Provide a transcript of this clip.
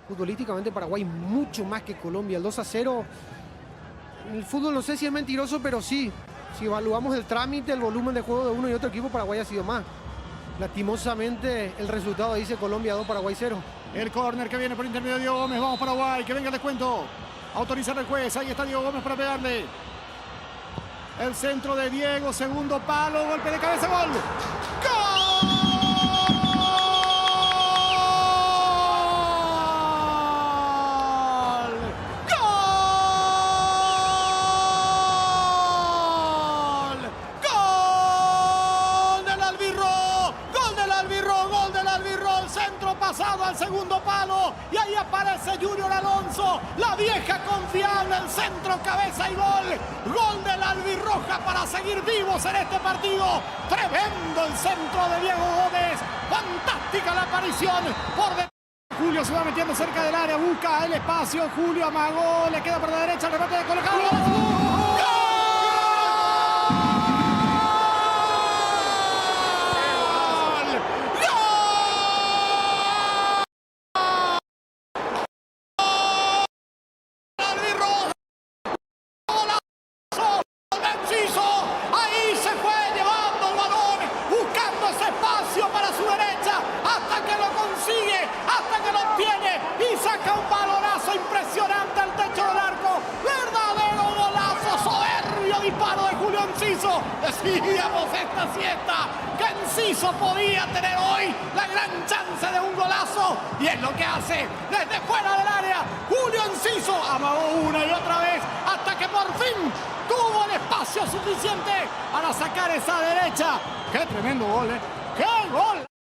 Futbolísticamente Paraguay mucho más que Colombia. El 2-0, el fútbol no sé si es mentiroso, pero sí. Si evaluamos el trámite, el volumen de juego de uno y otro equipo, Paraguay ha sido más. Lastimosamente el resultado dice Colombia 2, Paraguay 0. El córner que viene por intermedio de Diego Gómez. Vamos Paraguay, que venga el descuento. Autorizar el juez, ahí está Diego Gómez para pegarle. El centro de Diego, segundo palo, golpe de cabeza, gol. ¡Gol! Pasado al segundo palo y ahí aparece Junior Alonso, la vieja confiable, el centro, cabeza y gol de la albirroja para seguir vivos en este partido. Tremendo el centro de Diego Gómez, fantástica la aparición por detrás. Julio se va metiendo cerca del área, busca el espacio, Julio amagó, le queda por la derecha, el remate de colocado. ¡Gol! Ahí se fue llevando el balón, buscando ese espacio para su derecha, hasta que lo consigue, hasta que lo obtiene y saca un balonazo impresionante al techo del arco. Verdadero golazo, soberbio disparo de Julio Enciso. Decíamos esta siesta que Enciso podía tener hoy la gran chance de un golazo y es lo que hace desde fuera del área. Julio Enciso amagó una y otra vez hasta que por fin tuvo el espacio suficiente para sacar esa derecha. ¡Qué tremendo gol, eh! ¡Qué gol!